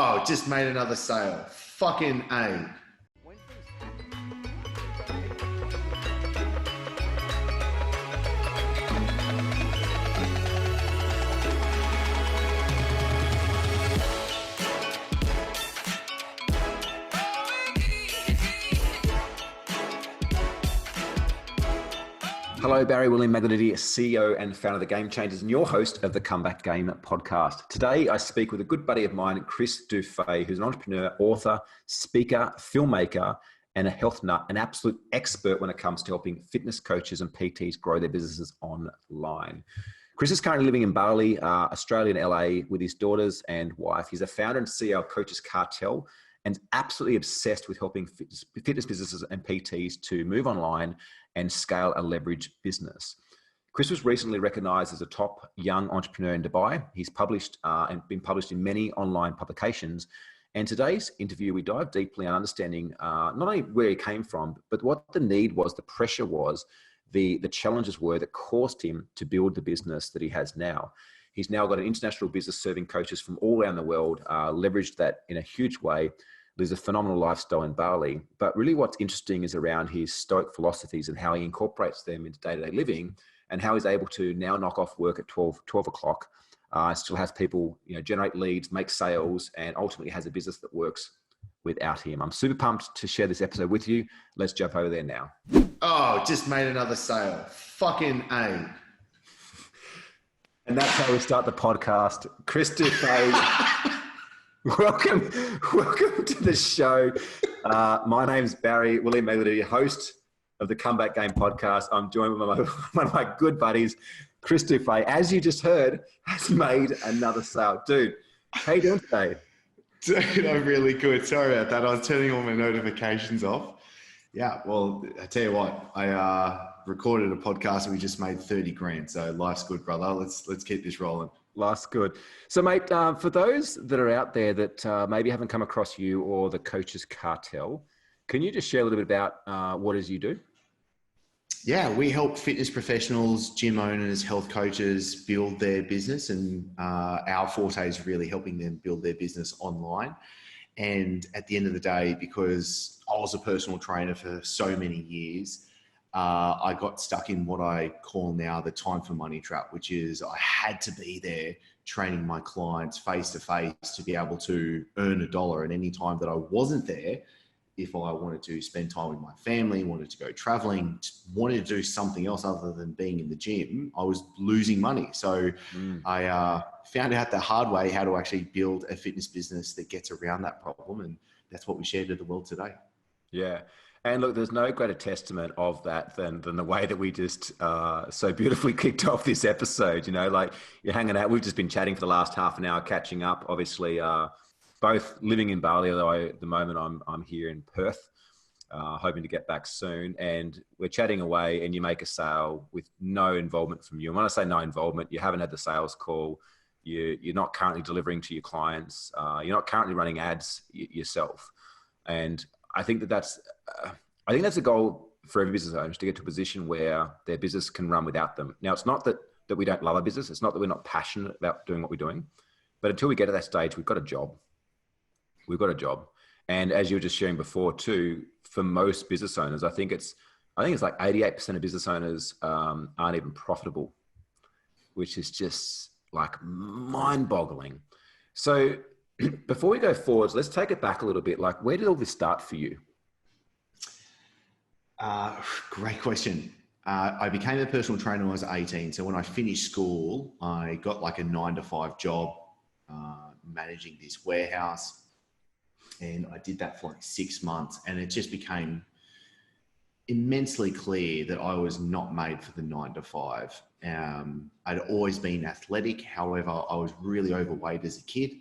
Oh, just made another sale. Fucking A. Hello, Barry William Magliotti, CEO and founder of The Game Changers and your host of the Comeback Game podcast. Today, I speak with a good buddy of mine, Chris Dufey, who's an entrepreneur, author, speaker, filmmaker, and a health nut, an absolute expert when it comes to helping fitness coaches and PTs grow their businesses online. Chris is currently living in Bali, Australia and LA with his daughters and wife. He's a founder and CEO of Coaches Cartel and absolutely obsessed with helping fitness businesses and PTs to move online and scale a leverage business. Chris was recently recognized as a top young entrepreneur in Dubai. He's published and been published in many online publications. And today's interview, we dive deeply on understanding not only where he came from, but what the need was, the pressure was, the challenges were that caused him to build the business that he has now. He's now got an international business serving coaches from all around the world, leveraged that in a huge way. Lives a phenomenal lifestyle in Bali. But really what's interesting is around his Stoic philosophies and how he incorporates them into day-to-day living and how he's able to now knock off work at 12 o'clock, still has people generate leads, make sales, and ultimately has a business that works without him. I'm super pumped to share this episode with you. Let's jump over there now. Oh, just made another sale. Fucking A. And that's how we start the podcast. Chris Dufey. Welcome to the show. My name's Barry William Magliotti, host of the Comeback Game podcast. I'm joined with one of my good buddies, Chris Dufey. As you just heard, has made another sale. Dude, how you doing today? Dude, I'm really good. Sorry about that. I was turning all my notifications off. Yeah, well, I tell you what, I recorded a podcast and we just made 30 grand. So life's good, brother. Let's keep this rolling. Life's good. So, mate, for those that are out there that maybe haven't come across you or the Coaches Cartel, can you just share a little bit about what it is you do? Yeah, we help fitness professionals, gym owners, health coaches build their business, and our forte is really helping them build their business online. And at the end of the day, because I was a personal trainer for so many years, I got stuck in what I call now the time for money trap, which is I had to be there training my clients face to face to be able to earn $1. And any time that I wasn't there, if I wanted to spend time with my family, wanted to go traveling, wanted to do something else other than being in the gym, I was losing money. So I found out the hard way how to actually build a fitness business that gets around that problem. And that's what we share to the world today. Yeah. And look, there's no greater testament of that than the way that we just so beautifully kicked off this episode. Like you're hanging out. We've just been chatting for the last half an hour, catching up. Obviously, both living in Bali, although at the moment I'm here in Perth, hoping to get back soon. And we're chatting away, and you make a sale with no involvement from you. And when I say no involvement, you haven't had the sales call. You're not currently delivering to your clients. You're not currently running ads yourself. And I think that's a goal for every business owner, to get to a position where their business can run without them. Now, it's not that we don't love our business. It's not that we're not passionate about doing what we're doing. But until we get to that stage, we've got a job. And as you were just sharing before too, for most business owners, I think it's like 88% of business owners aren't even profitable, which is just like mind-boggling. So before we go forwards, let's take it back a little bit. Like, where did all this start for you? Great question. I became a personal trainer when I was 18. So when I finished school, I got like a 9-to-5 job managing this warehouse. And I did that for like 6 months. And it just became immensely clear that I was not made for the 9-to-5. I'd always been athletic. However, I was really overweight as a kid.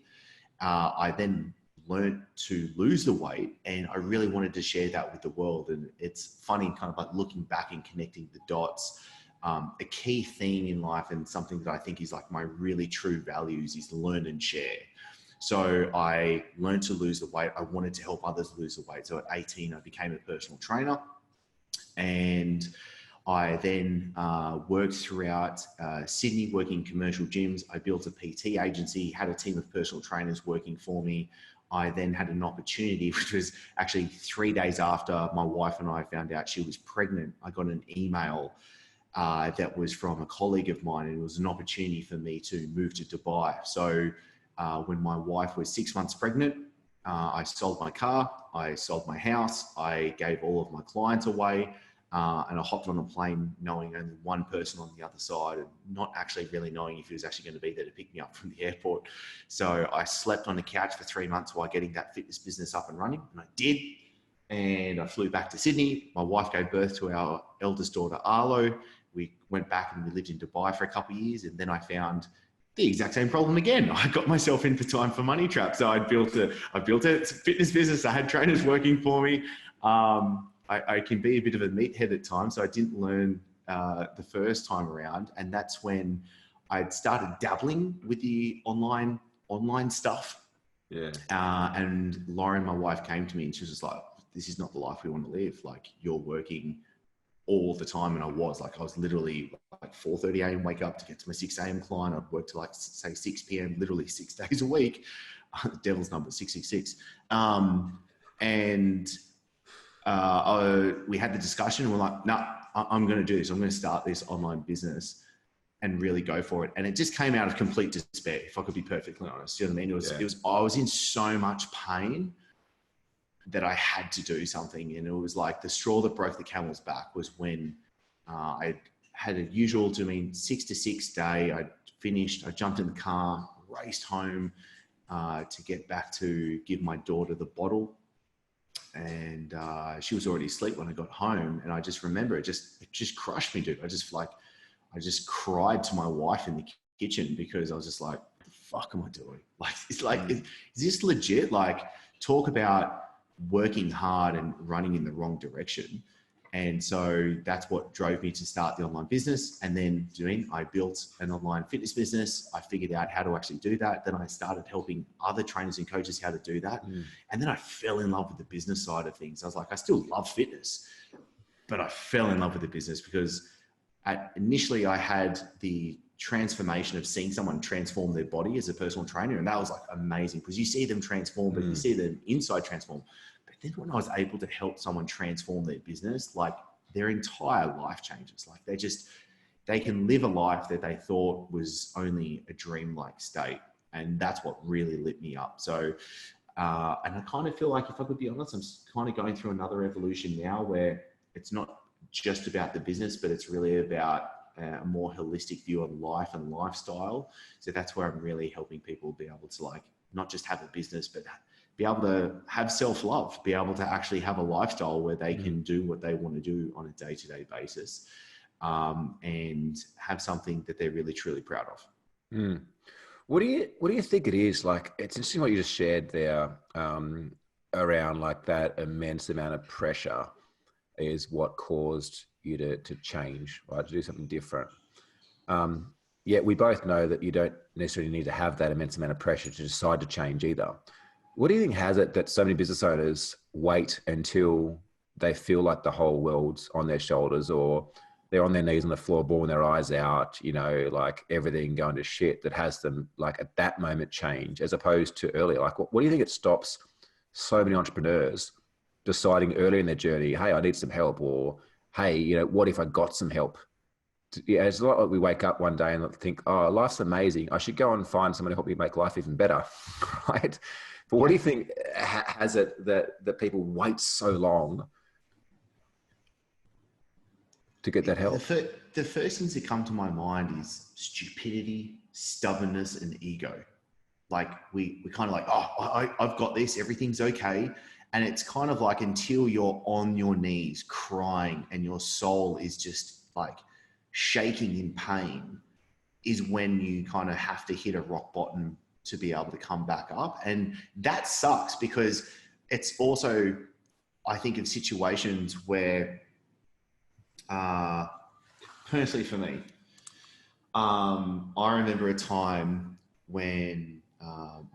I then learned to lose the weight, and I really wanted to share that with the world. And it's funny, kind of like looking back and connecting the dots. A key theme in life, and something that I think is like my really true values, is learn and share. So I learned to lose the weight. I wanted to help others lose the weight. So at 18, I became a personal trainer, and I then worked throughout Sydney, working in commercial gyms. I built a PT agency, had a team of personal trainers working for me. I then had an opportunity, which was actually 3 days after my wife and I found out she was pregnant. I got an email that was from a colleague of mine, and it was an opportunity for me to move to Dubai. So when my wife was 6 months pregnant, I sold my car, I sold my house, I gave all of my clients away, and I hopped on a plane knowing only one person on the other side and not actually really knowing if he was actually going to be there to pick me up from the airport. So I slept on the couch for 3 months while getting that fitness business up and running, and I did. And I flew back to Sydney. My wife gave birth to our eldest daughter, Arlo. We went back and we lived in Dubai for a couple of years, and then I found the exact same problem again. I got myself in for Time for Money trap. So I built a fitness business. I had trainers working for me. I can be a bit of a meathead at times, so I didn't learn the first time around, and that's when I'd started dabbling with the online stuff. Yeah. And Lauren, my wife, came to me and she was just like, "This is not the life we want to live. Like, you're working all the time." And I was literally like 4:30 a.m. wake up to get to my 6 a.m. client. I'd work to like say 6 p.m. literally 6 days a week. The devil's number, 666. We had the discussion and we're like, "No, I'm going to do this. I'm going to start this online business and really go for it." And it just came out of complete despair, if I could be perfectly honest. You know what I mean? I was in so much pain that I had to do something. And it was like the straw that broke the camel's back was when I had a usual 6 to 6 day. I finished, I jumped in the car, raced home to get back to give my daughter the bottle. And she was already asleep when I got home. And I just remember it just crushed me, dude. I just cried to my wife in the kitchen because I was just like, "What the fuck am I doing? Like, it's like, is this legit?" Like, talk about working hard and running in the wrong direction. And so that's what drove me to start the online business. And then I built an online fitness business. I figured out how to actually do that. Then I started helping other trainers and coaches how to do that. And then I fell in love with the business side of things. I was like, I still love fitness, but I fell in love with the business because initially I had the transformation of seeing someone transform their body as a personal trainer. And that was like amazing because you see them transform, but you see them inside transform. But then when I was able to help someone transform their business, like their entire life changes. Like they can live a life that they thought was only a dream-like state. And that's what really lit me up. So, and I kind of feel like, if I could be honest, I'm kind of going through another evolution now where it's not just about the business, but it's really about a more holistic view on life and lifestyle. So that's where I'm really helping people be able to like, not just have a business, but be able to have self-love, be able to actually have a lifestyle where they can do what they want to do on a day-to-day basis, and have something that they're really, truly proud of. What do you think it is? Like, it's interesting what you just shared there, around like that immense amount of pressure is what caused you to change, right? To do something different. Yet we both know that you don't necessarily need to have that immense amount of pressure to decide to change either. What do you think has it that so many business owners wait until they feel like the whole world's on their shoulders, or they're on their knees on the floor, bawling their eyes out, like everything going to shit, that has them like at that moment change, as opposed to earlier? Like, what do you think it stops so many entrepreneurs deciding early in their journey, hey, I need some help, or hey, what if I got some help? Yeah, it's a lot like we wake up one day and think, oh, life's amazing. I should go and find someone to help me make life even better, right? But what do you think has it that people wait so long to get that help? The first things that come to my mind is stupidity, stubbornness, and ego. Like we kind of like, oh, I've got this, everything's okay. And it's kind of like until you're on your knees crying and your soul is just like shaking in pain is when you kind of have to hit a rock bottom to be able to come back up. And that sucks because it's also, I think, of situations where, personally for me, I remember a time when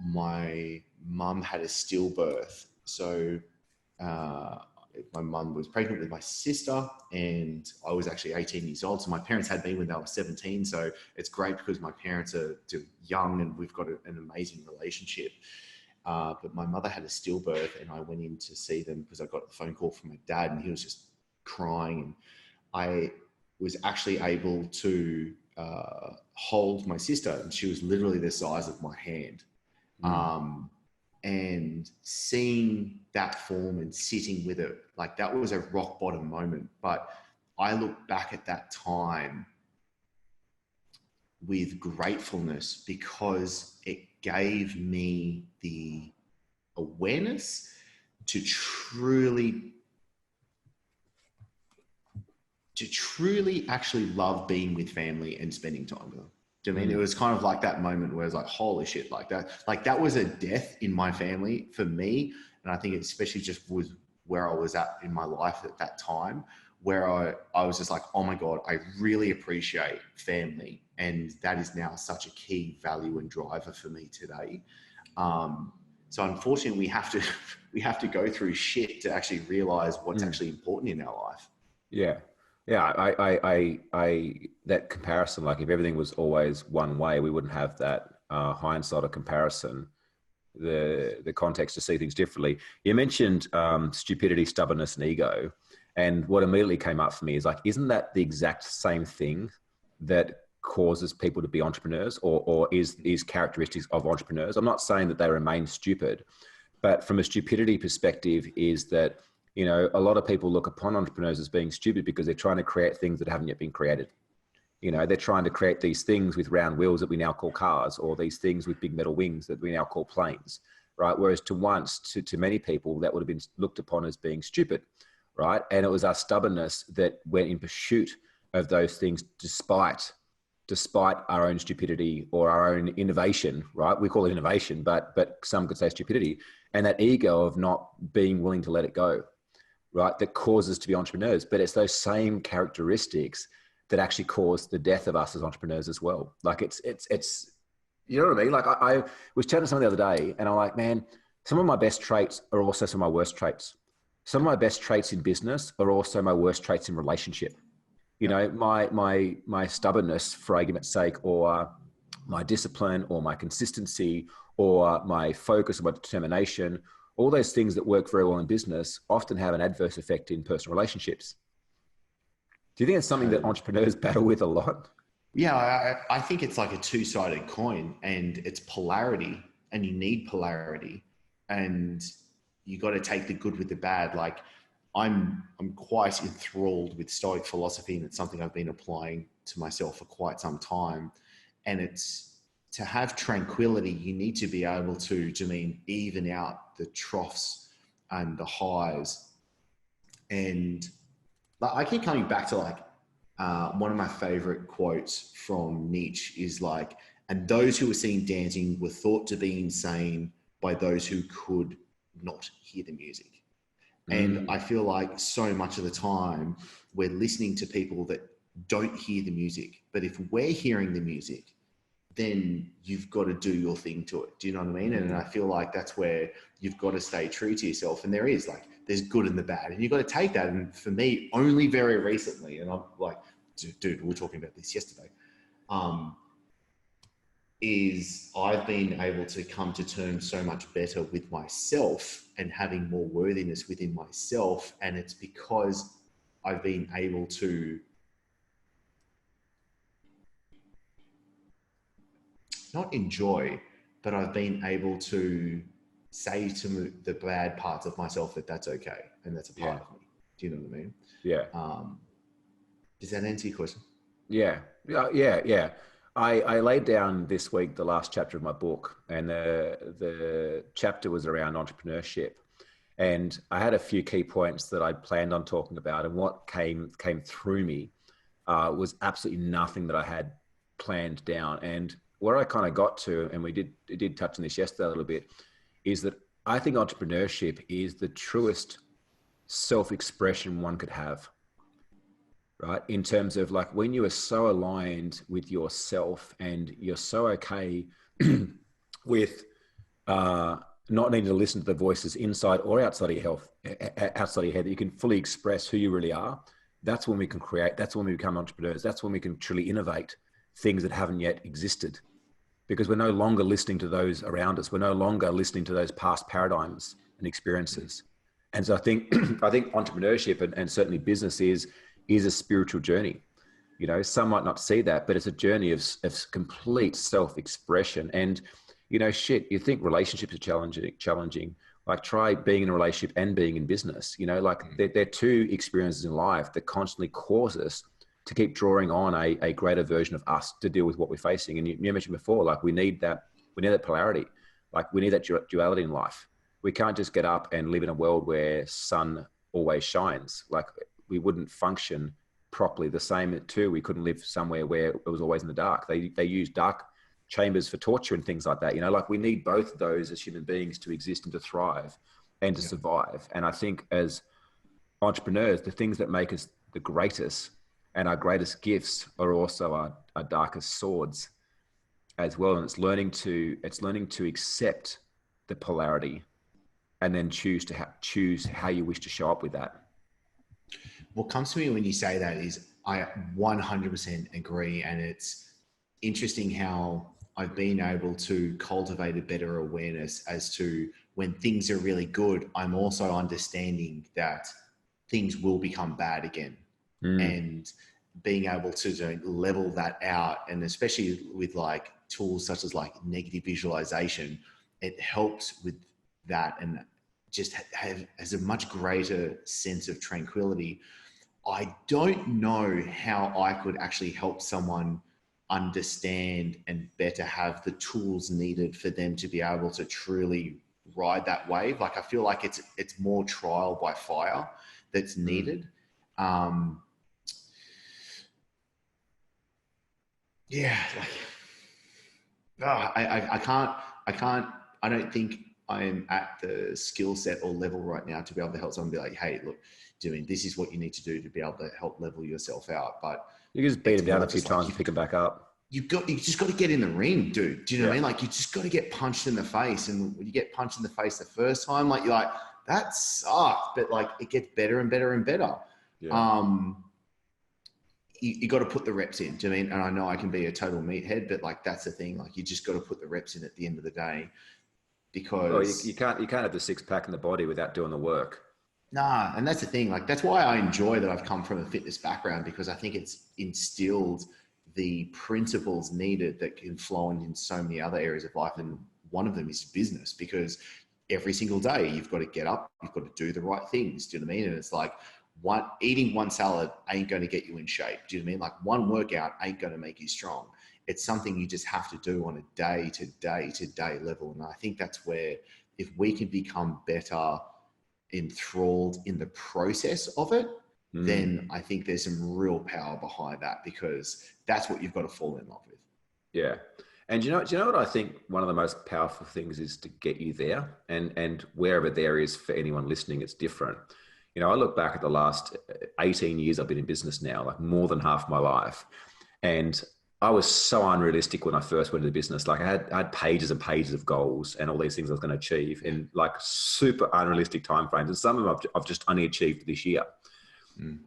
my mum had a stillbirth. So my mum was pregnant with my sister, and I was actually 18 years old. So my parents had me when they were 17. So it's great because my parents are young and we've got an amazing relationship. But my mother had a stillbirth, and I went in to see them because I got a phone call from my dad, and he was just crying. And I was actually able to hold my sister, and she was literally the size of my hand. And seeing that form and sitting with it, like that was a rock bottom moment. But I look back at that time with gratefulness because it gave me the awareness to truly actually love being with family and spending time with them. Do you know what I mean? It was kind of like that moment where I was like, holy shit, like that was a death in my family for me. And I think it especially just was where I was at in my life at that time, where I was just like, oh my God, I really appreciate family. And that is now such a key value and driver for me today. So unfortunately we have to go through shit to actually realize what's actually important in our life. Yeah. Yeah, I that comparison, like if everything was always one way, we wouldn't have that hindsight or comparison, the context to see things differently. You mentioned stupidity, stubbornness, and ego. And what immediately came up for me is like, isn't that the exact same thing that causes people to be entrepreneurs or is characteristics of entrepreneurs? I'm not saying that they remain stupid, but from a stupidity perspective is that, you know, a lot of people look upon entrepreneurs as being stupid because they're trying to create things that haven't yet been created. You know, they're trying to create these things with round wheels that we now call cars, or these things with big metal wings that we now call planes, right? Whereas to many people, that would have been looked upon as being stupid, right? And it was our stubbornness that went in pursuit of those things despite our own stupidity or our own innovation, right? We call it innovation, but some could say stupidity, and that ego of not being willing to let it go, right? That causes us to be entrepreneurs. But it's those same characteristics that actually cause the death of us as entrepreneurs as well. Like it's, you know what I mean? Like I was chatting to someone the other day and I'm like, man, some of my best traits are also some of my worst traits. Some of my best traits in business are also my worst traits in relationship. You know, my stubbornness, for argument's sake, or my discipline or my consistency or my focus or my determination, all those things that work very well in business often have an adverse effect in personal relationships. Do you think it's something that entrepreneurs battle with a lot? Yeah, I think it's like a two-sided coin, and it's polarity, and you need polarity, and you got to take the good with the bad. Like I'm quite enthralled with Stoic philosophy, and it's something I've been applying to myself for quite some time. And it's to have tranquility, you need to be able to even out the troughs and the highs. And I keep coming back to like one of my favorite quotes from Nietzsche is like, and those who were seen dancing were thought to be insane by those who could not hear the music. And I feel like so much of the time we're listening to people that don't hear the music, but if we're hearing the music, then you've got to do your thing to it. Do you know what I mean? And I feel like that's where you've got to stay true to yourself. And there's good and the bad, and you've got to take that. And for me, only very recently, and I'm like, dude, we were talking about this yesterday, is I've been able to come to terms so much better with myself and having more worthiness within myself. And it's because I've been able to not enjoy, but I've been able to say to the bad parts of myself that that's okay. And that's a part of me. Do you know what I mean? Yeah. Does that answer your question? Yeah. I laid down this week the last chapter of my book, and the chapter was around entrepreneurship. And I had a few key points that I'd planned on talking about, and what came through me was absolutely nothing that I had planned down. And where I kind of got to, and we did touch on this yesterday a little bit, is that I think entrepreneurship is the truest self-expression one could have, right? In terms of like when you are so aligned with yourself and you're so okay with not needing to listen to the voices inside or outside of your health, outside of your head, that you can fully express who you really are. That's when we can create, that's when we become entrepreneurs. That's when we can truly innovate things that haven't yet existed, because we're no longer listening to those around us. We're no longer listening to those past paradigms and experiences. And so I think, I think entrepreneurship and certainly business is a spiritual journey. You know, some might not see that, but it's a journey of complete self-expression. And, you know, you think relationships are challenging. Like, try being in a relationship and being in business. You know, like they're two experiences in life that constantly cause us to keep drawing on a greater version of us to deal with what we're facing. And you mentioned before, like we need that polarity. Like we need that duality in life. We can't just get up and live in a world where sun always shines. Like we wouldn't function properly. The same too, we couldn't live somewhere where it was always in the dark. They use dark chambers for torture and things like that. You know, like we need both of those as human beings to exist and to thrive and to survive. And I think as entrepreneurs, the things that make us the greatest and our greatest gifts are also our darkest swords as well. And it's learning to accept the polarity and then choose how you wish to show up with that. What comes to me when you say that is I 100% agree. And it's interesting how I've been able to cultivate a better awareness as to when things are really good, I'm also understanding that things will become bad again. And being able to level that out, and especially with like tools such as like negative visualization, it helps with that and just has a much greater sense of tranquility. I don't know how I could actually help someone understand and better have the tools needed for them to be able to truly ride that wave. Like I feel like it's more trial by fire that's needed. Yeah, like, I don't think I'm at the skill set or level right now to be able to help someone be like, hey, look, this is what you need to do to be able to help level yourself out. But you just beat them down a few times and pick them back up. You just got to get in the ring, dude. Do you know what I mean? Like you just got to get punched in the face. And when you get punched in the face the first time, like you're like, that sucked. But like it gets better and better and better. Yeah. You got to put the reps in. Do you know what I mean? And I know I can be a total meathead, but like that's the thing. Like you just got to put the reps in at the end of the day, because you can't have the six pack in the body without doing the work. Nah, and that's the thing. Like that's why I enjoy that I've come from a fitness background, because I think it's instilled the principles needed that can flow in so many other areas of life, and one of them is business. Because every single day you've got to get up, you've got to do the right things. Do you know what I mean? And it's like eating one salad ain't going to get you in shape. Do you know what I mean? Like one workout ain't going to make you strong. It's something you just have to do on a day to day level. And I think that's where, if we can become better enthralled in the process of it, then I think there's some real power behind that, because that's what you've got to fall in love with. Yeah. And do you know what I think one of the most powerful things is to get you there, and wherever there is for anyone listening, it's different. You know, I look back at the last 18 years I've been in business now, like more than half my life. And I was so unrealistic when I first went into business. Like I had pages and pages of goals and all these things I was going to achieve in like super unrealistic timeframes. And some of them I've just only achieved this year.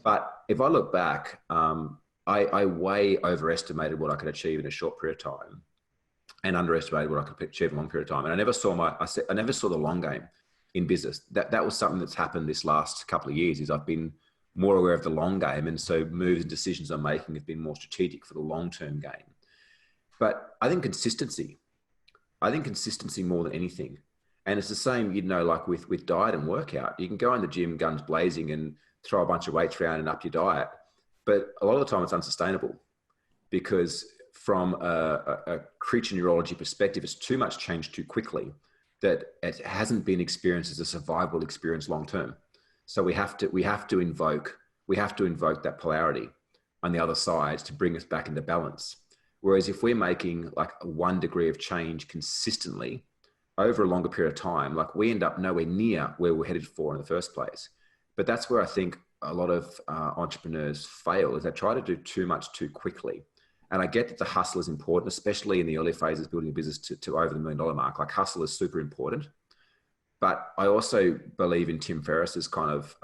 But if I look back, I way overestimated what I could achieve in a short period of time, and underestimated what I could achieve in a long period of time. And I never saw the long game in business. That was something that's happened this last couple of years, is I've been more aware of the long game. And so moves and decisions I'm making have been more strategic for the long-term game. But I think consistency more than anything. And it's the same, you know, like with diet and workout. You can go in the gym guns blazing and throw a bunch of weights around and up your diet. But a lot of the time it's unsustainable, because from a creature neurology perspective, it's too much change too quickly, that it hasn't been experienced as a survival experience long-term. So we have to invoke that polarity on the other side to bring us back into balance. Whereas if we're making like 1 degree of change consistently over a longer period of time, like we end up nowhere near where we're headed for in the first place. But that's where I think a lot of entrepreneurs fail, is they try to do too much too quickly. And I get that the hustle is important, especially in the early phases building a business to over the $1 million mark. Like hustle is super important. But I also believe in Tim Ferriss's kind of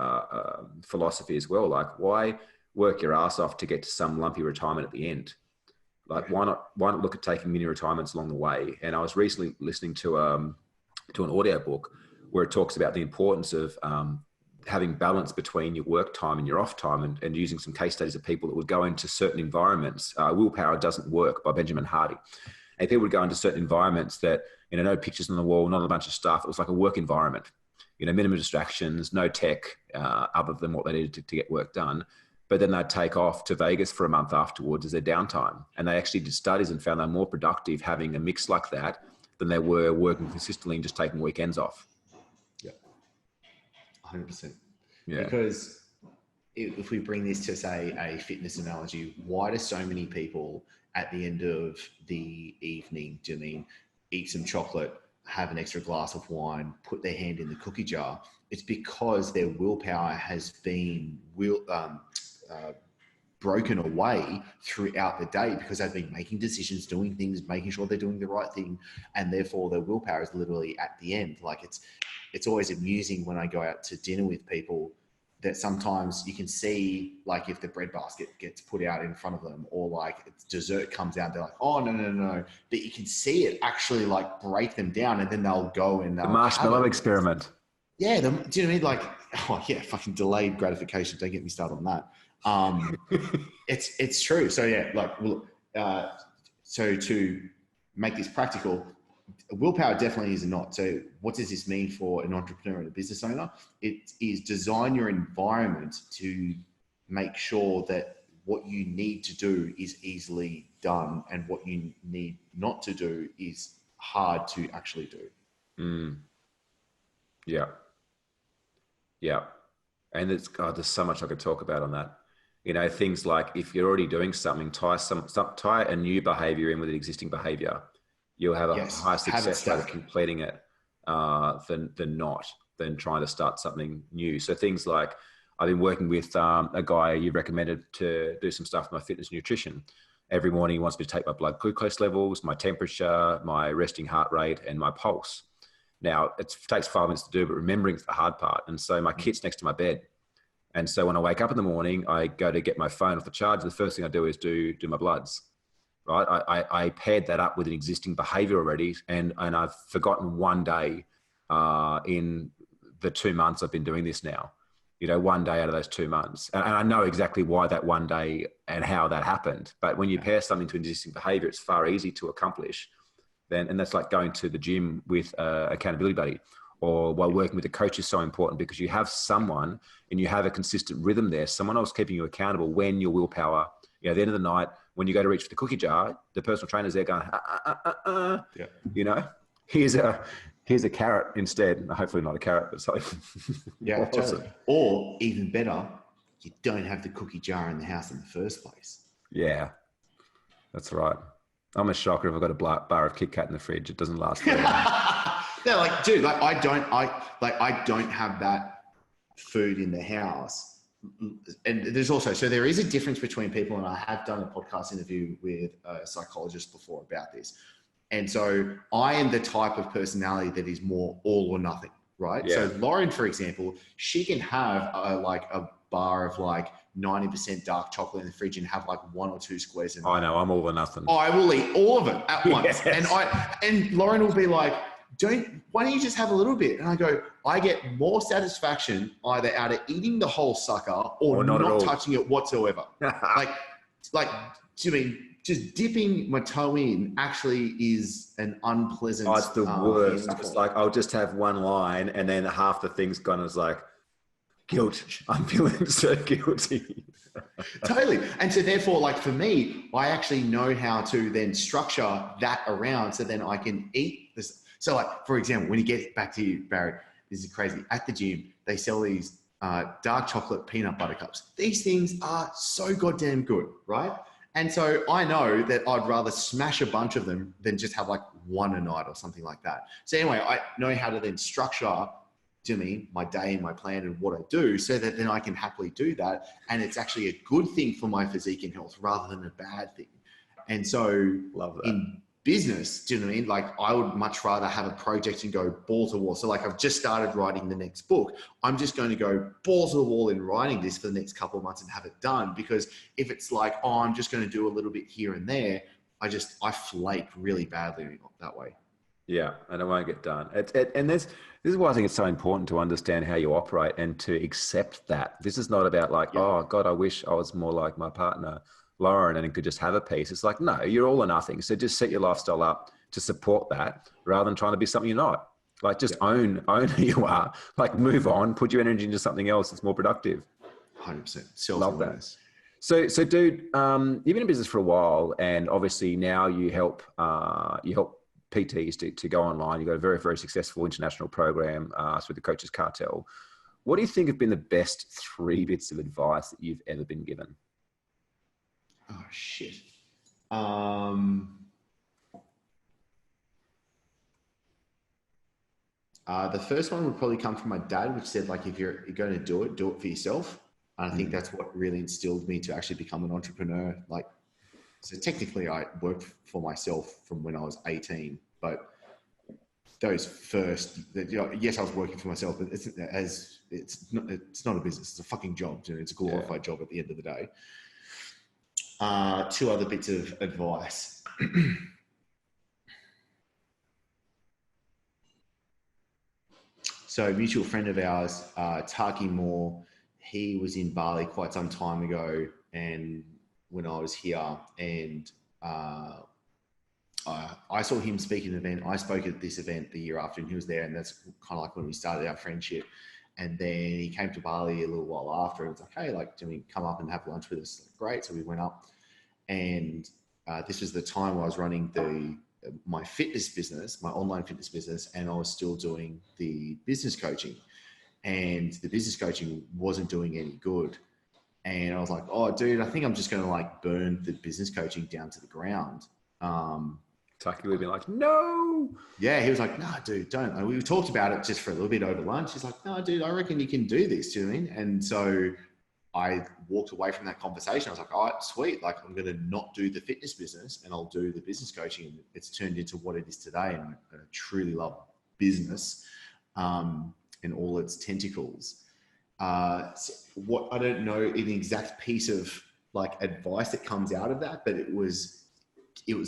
philosophy as well. Like, why work your ass off to get to some lumpy retirement at the end? Like, why not look at taking mini retirements along the way? And I was recently listening to an audio book where it talks about the importance of having balance between your work time and your off time, and using some case studies of people that would go into certain environments. Willpower Doesn't Work by Benjamin Hardy. And people would go into certain environments that, no pictures on the wall, not a bunch of stuff. It was like a work environment, minimum distractions, no tech other than what they needed to get work done. But then they'd take off to Vegas for a month afterwards as their downtime. And they actually did studies and found they're more productive having a mix like that than they were working consistently and just taking weekends off. Yeah, 100%. Yeah. Because if we bring this to, say, a fitness analogy, why do so many people at the end of the evening, eat some chocolate, have an extra glass of wine, put their hand in the cookie jar? It's because their willpower has been broken away throughout the day, because they've been making decisions, doing things, making sure they're doing the right thing, and therefore their willpower is literally at the end. Like, it's always amusing when I go out to dinner with people that sometimes you can see, like, if the bread basket gets put out in front of them, or like dessert comes out, they're like, oh, no. But you can see it actually like break them down, and then they'll go and the marshmallow experiment. Yeah. Do you know what I mean? Like, oh yeah, fucking delayed gratification. Don't get me started on that. It's true. So yeah, so to make this practical, willpower definitely is not. So what does this mean for an entrepreneur and a business owner? It is design your environment to make sure that what you need to do is easily done, and what you need not to do is hard to actually do. Yeah. And there's so much I could talk about on that. Things like, if you're already doing something, tie a new behavior in with an existing behavior. You'll have a higher success rate of completing it than trying to start something new. So things like, I've been working with a guy you recommended to do some stuff with my fitness nutrition. Every morning he wants me to take my blood glucose levels, my temperature, my resting heart rate, and my pulse. Now, it takes 5 minutes to do, but remembering is the hard part. And so my kit's next to my bed. And so when I wake up in the morning, I go to get my phone off the charger. The first thing I do is do my bloods. Right? I paired that up with an existing behavior already, and I've forgotten one day in the 2 months I've been doing this now. One day out of those 2 months. And I know exactly why that one day and how that happened. But when you pair something to an existing behavior, it's far easier to accomplish. And that's like going to the gym with an accountability buddy, or while working with a coach is so important, because you have someone and you have a consistent rhythm there, someone else keeping you accountable when your willpower, at the end of the night, when you go to reach for the cookie jar, the personal trainer's there going, here's a carrot instead. Hopefully not a carrot, but something. Yeah, totally. Or even better, you don't have the cookie jar in the house in the first place. Yeah, that's right. I'm a shocker if I've got a bar of Kit Kat in the fridge. It doesn't last very long. Yeah, like, dude, like I don't have that food in the house. And there's also, so there is a difference between people, and I have done a podcast interview with a psychologist before about this. And so I am the type of personality that is more all or nothing, right? Yeah. So Lauren, for example, she can have a bar of like 90% dark chocolate in the fridge and have like 1 or 2 squares in it. I know, I'm all or nothing. I will eat all of it at once. Yes. And Lauren will be like, why don't you just have a little bit? And I go, I get more satisfaction either out of eating the whole sucker or not touching it whatsoever. like, do you mean just dipping my toe in actually is an unpleasant. Oh, it's the worst. It's like, I'll just have one line and then half the thing's gone. It's like, guilt. I'm feeling so guilty. Totally. And so therefore, like for me, I actually know how to then structure that around so then I can eat this. So like, for example, when you get back to you, Barrett, this is crazy. At the gym, they sell these dark chocolate peanut butter cups. These things are so goddamn good, right? And so I know that I'd rather smash a bunch of them than just have like one a night or something like that. So anyway, I know how to then structure my day and my plan and what I do so that then I can happily do that. And it's actually a good thing for my physique and health rather than a bad thing. And so love that. business, do you know what I mean? Like I would much rather have a project and go ball to wall. So like I've just started writing the next book. I'm just going to go balls to the wall in writing this for the next couple of months and have it done. Because if it's like, oh, I'm just going to do a little bit here and there, I flake really badly that way. Yeah, and it won't get done. And this is why I think it's so important to understand how you operate and to accept that. This is not about like, oh God, I wish I was more like my partner, Lauren, and could just have a piece. It's like, no, you're all or nothing. So just set your lifestyle up to support that rather than trying to be something you're not. Like just own who you are, like move on, put your energy into something else that's more productive. 100%. Love that. So dude, you've been in business for a while, and obviously now you help PTs to go online. You've got a very, very successful international program through the Coaches Cartel. What do you think have been the best 3 bits of advice that you've ever been given? Oh, shit. The first one would probably come from my dad, which said, like, if you're going to do it for yourself. And I think that's what really instilled me to actually become an entrepreneur. Like, so technically I worked for myself from when I was 18, but those first, yes, I was working for myself, but it's not a business. It's a fucking job. It's a glorified job at the end of the day. 2 other bits of advice. So a mutual friend of ours, Taki Moore, he was in Bali quite some time ago, and when I was here, and I saw him speak at an event. I spoke at this event the year after, and he was there, and that's kind of like when we started our friendship. And then he came to Bali a little while after, and it's like, hey, like, do we come up and have lunch with us? Like, great. So we went up, and this was the time I was running my fitness business, my online fitness business, and I was still doing the business coaching, and the business coaching wasn't doing any good. And I was like, oh, dude, I think I'm just going to like burn the business coaching down to the ground. Taki would be like, no. Yeah, he was like, no, dude, don't. And we talked about it just for a little bit over lunch. He's like, no, dude, I reckon you can do this. Do you know what I mean? And so I walked away from that conversation. I was like, all right, sweet. Like, I'm going to not do the fitness business and I'll do the business coaching. And it's turned into what it is today. And I truly love business and all its tentacles. What I don't know an exact piece of like advice that comes out of that, but it was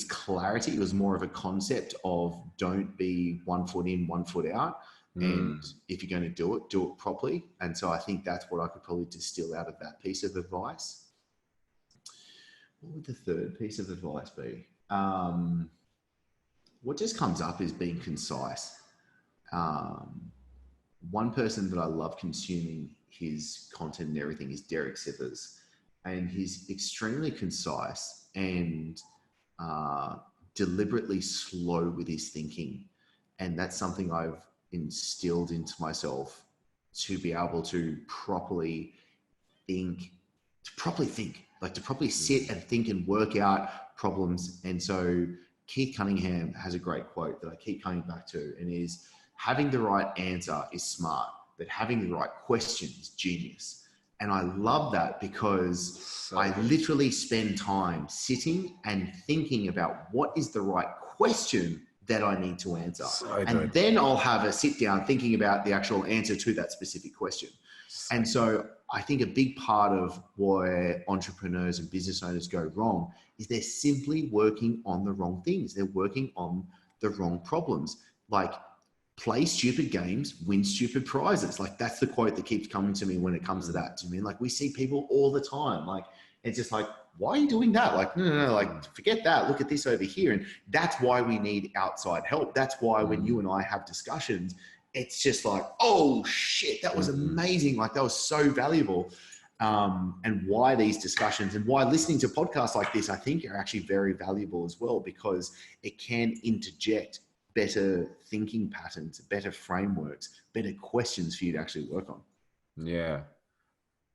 clarity. It was more of a concept of don't be 1 foot in, 1 foot out. And if you're going to do it properly. And so I think that's what I could probably distill out of that piece of advice. What would the third piece of advice be? What just comes up is being concise. One person that I love consuming his content and everything is Derek Sippers. And he's extremely concise and deliberately slow with his thinking. And that's something I've instilled into myself to be able to properly think, like to properly sit and think and work out problems. And so Keith Cunningham has a great quote that I keep coming back to, and is having the right answer is smart, but having the right question is genius. And I love that because I literally spend time sitting and thinking about what is the right question that I need to answer. And then I'll have a sit down thinking about the actual answer to that specific question. And so I think a big part of where entrepreneurs and business owners go wrong is they're simply working on the wrong things. They're working on the wrong problems. Like, play stupid games, win stupid prizes. Like, that's the quote that keeps coming to me when it comes to that. Do you mean, like, we see people all the time, like, it's just like, why are you doing that? Like, no, like, forget that. Look at this over here. And that's why we need outside help. That's why when you and I have discussions, it's just like, oh shit, that was amazing. Like, that was so valuable. And why these discussions and why listening to podcasts like this, I think, are actually very valuable as well, because it can interject better thinking patterns, better frameworks, better questions for you to actually work on. Yeah.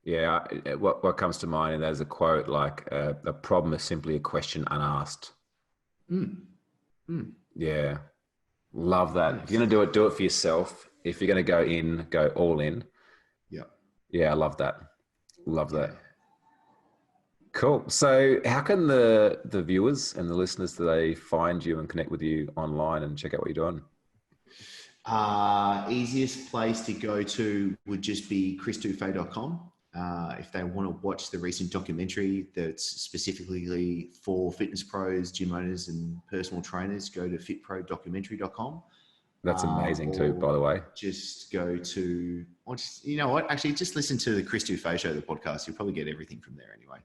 Yeah. What comes to mind, and there's a quote like, a problem is simply a question unasked. Yeah. Love that. If you're going to do it for yourself. If you're going to go in, go all in. Yeah. Yeah. I love that. Love that. Cool. So how can the viewers and the listeners today find you and connect with you online and check out what you're doing? Easiest place to go to would just be chrisdufey.com. If they want to watch the recent documentary that's specifically for fitness pros, gym owners, and personal trainers, go to fitprodocumentary.com. That's amazing too, by the way. Just go to, or just, you know what? Actually, just listen to the Chris Dufey Show, the podcast. You'll probably get everything from there anyway.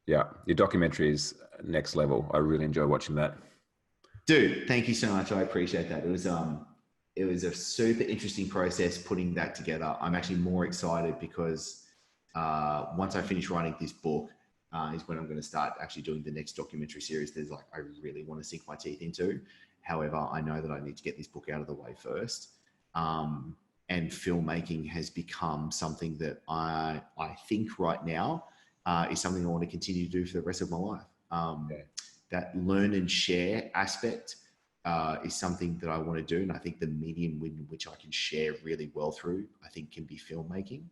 Yeah, your documentary is next level. I really enjoy watching that. Dude, thank you so much. I appreciate that. It was a super interesting process putting that together. I'm actually more excited because once I finish writing this book is when I'm going to start actually doing the next documentary series. There's like, I really want to sink my teeth into. However, I know that I need to get this book out of the way first. And filmmaking has become something that I think right now is something I want to continue to do for the rest of my life. That learn and share aspect is something that I want to do. And I think the medium in which I can share really well through, I think, can be filmmaking.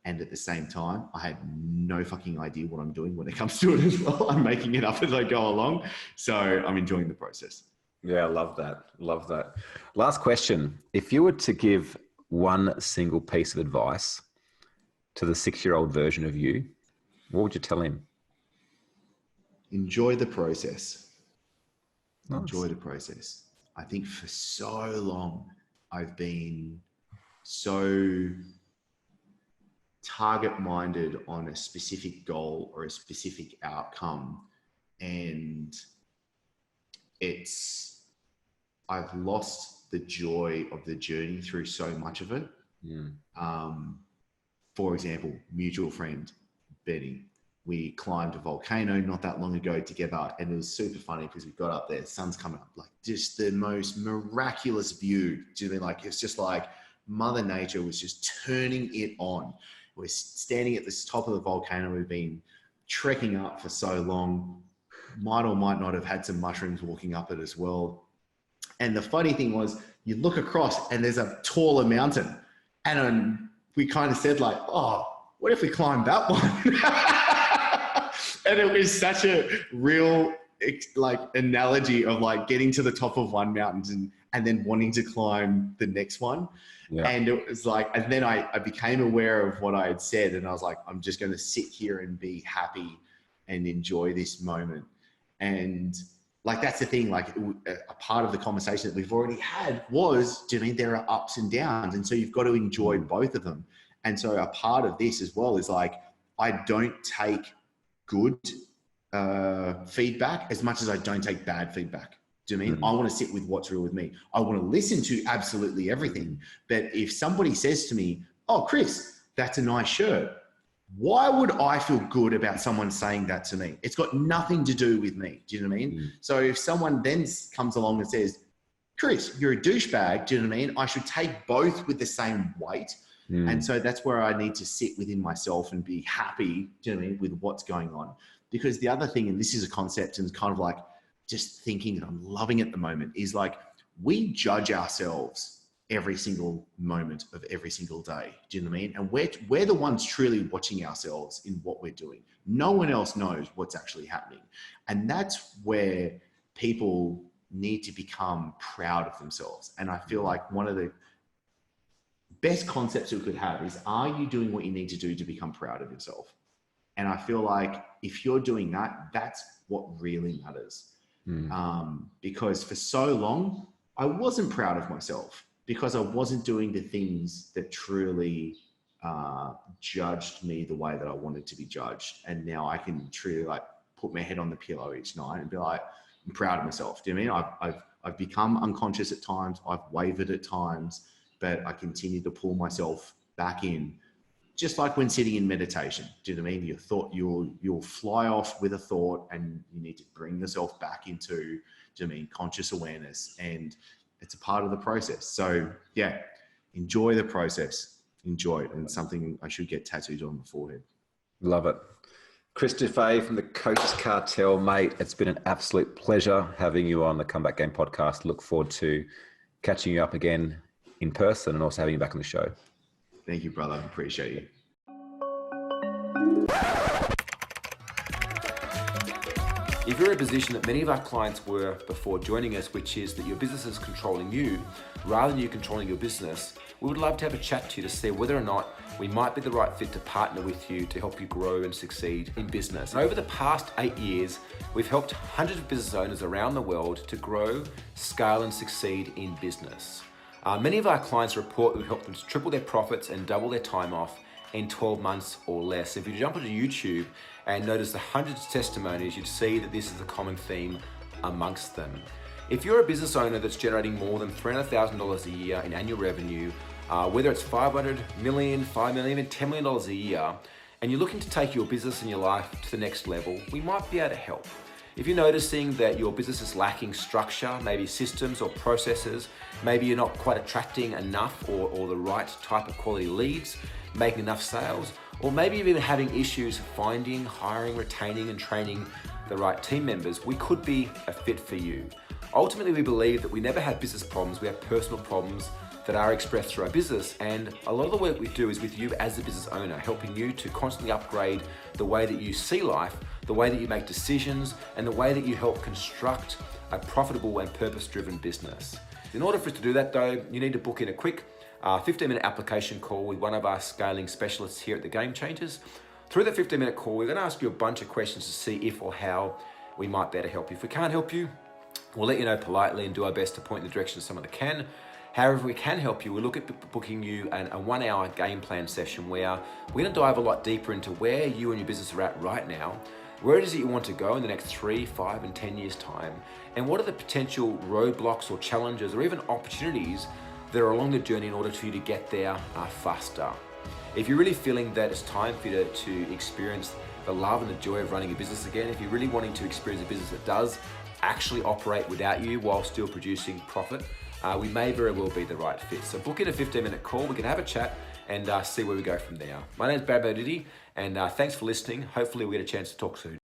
And at the same time, I have no fucking idea what I'm doing when it comes to it as well. I'm making it up as I go along. So I'm enjoying the process. Yeah, I love that. Love that. Last question. If you were to give one single piece of advice to the 6-year-old version of you, what would you tell him? Enjoy the process. Nice. Enjoy the process. I think for so long, I've been so target-minded on a specific goal or a specific outcome. And I've lost the joy of the journey through so much of it. For example, mutual friend, Benny, we climbed a volcano not that long ago together, and it was super funny because we got up there, sun's coming up, like just the most miraculous view. Do you know what I mean? Like, it's just like Mother Nature was just turning it on. We're standing at the top of the volcano. We've been trekking up for so long, might or might not have had some mushrooms walking up it as well. And the funny thing was, you look across and there's a taller mountain. And we kind of said like, oh, what if we climbed that one? And it was such a real like analogy of like getting to the top of one mountain and then wanting to climb the next one. Yeah. And it was like, and then I became aware of what I had said, and I was like, I'm just going to sit here and be happy and enjoy this moment. And like, that's the thing, like a part of the conversation that we've already had was, do you mean there are ups and downs? And so you've got to enjoy both of them. And so a part of this as well is like, I don't take good feedback as much as I don't take bad feedback. Do you know what I mean? I want to sit with what's real with me. I want to listen to absolutely everything. But if somebody says to me, oh, Chris, that's a nice shirt, why would I feel good about someone saying that to me? It's got nothing to do with me. Do you know what I mean? So if someone then comes along and says, Chris, you're a douchebag, do you know what I mean? I should take both with the same weight. And so that's where I need to sit within myself and be happy, do you know what I mean, with what's going on. Because the other thing, and this is a concept and it's kind of like just thinking that I'm loving at the moment, is like we judge ourselves every single moment of every single day. Do you know what I mean? And we're the ones truly watching ourselves in what we're doing. No one else knows what's actually happening. And that's where people need to become proud of themselves. And I feel like one of the best concepts we could have is, are you doing what you need to do to become proud of yourself? And I feel like if you're doing that, that's what really matters. Because for so long, I wasn't proud of myself because I wasn't doing the things that truly judged me the way that I wanted to be judged. And now I can truly like put my head on the pillow each night and be like, I'm proud of myself. Do you know what I mean? I've become unconscious at times. I've wavered at times, but I continue to pull myself back in. Just like when sitting in meditation, do you know what I mean? Your thought, you'll fly off with a thought and you need to bring yourself back into, do you know what I mean, conscious awareness, and it's a part of the process. So yeah, enjoy the process, enjoy it. And it's something I should get tattooed on the forehead. Love it. Chris Dufey from the Coaches Cartel, mate. It's been an absolute pleasure having you on the Comeback Game podcast. Look forward to catching you up again in person and also having you back on the show. Thank you, brother. Appreciate you. If you're in a position that many of our clients were before joining us, which is that your business is controlling you rather than you controlling your business, we would love to have a chat to you to see whether or not we might be the right fit to partner with you to help you grow and succeed in business. And over the past 8 years, we've helped hundreds of business owners around the world to grow, scale, and succeed in business. Many of our clients report that we've helped them to triple their profits and double their time off in 12 months or less. If you jump onto YouTube and notice the hundreds of testimonies, you'd see that this is a common theme amongst them. If you're a business owner that's generating more than $300,000 a year in annual revenue, whether it's $500 million, $5 million, even $10 million a year, and you're looking to take your business and your life to the next level, we might be able to help. If you're noticing that your business is lacking structure, maybe systems or processes, maybe you're not quite attracting enough or the right type of quality leads, making enough sales, or maybe you're even having issues finding, hiring, retaining, and training the right team members, we could be a fit for you. Ultimately, we believe that we never have business problems, we have personal problems that are expressed through our business, and a lot of the work we do is with you as a business owner, helping you to constantly upgrade the way that you see life, the way that you make decisions, and the way that you help construct a profitable and purpose-driven business. In order for us to do that though, you need to book in a quick 15-minute application call with one of our scaling specialists here at the Game Changers. Through the 15-minute call, we're going to ask you a bunch of questions to see if or how we might better help you. If we can't help you, we'll let you know politely and do our best to point in the direction of someone that can. However, if we can help you, we'll look at booking you a 1-hour game plan session where we're going to dive a lot deeper into where you and your business are at right now, where it is that you want to go in the next 3, 5, and 10 years' time, and what are the potential roadblocks or challenges or even opportunities that are along the journey in order for you to get there faster. If you're really feeling that it's time for you to experience the love and the joy of running a business again, if you're really wanting to experience a business that does actually operate without you while still producing profit, we may very well be the right fit. So book in a 15-minute call, we can have a chat and see where we go from there. My name is Barry Bodidi, and thanks for listening. Hopefully we'll get a chance to talk soon.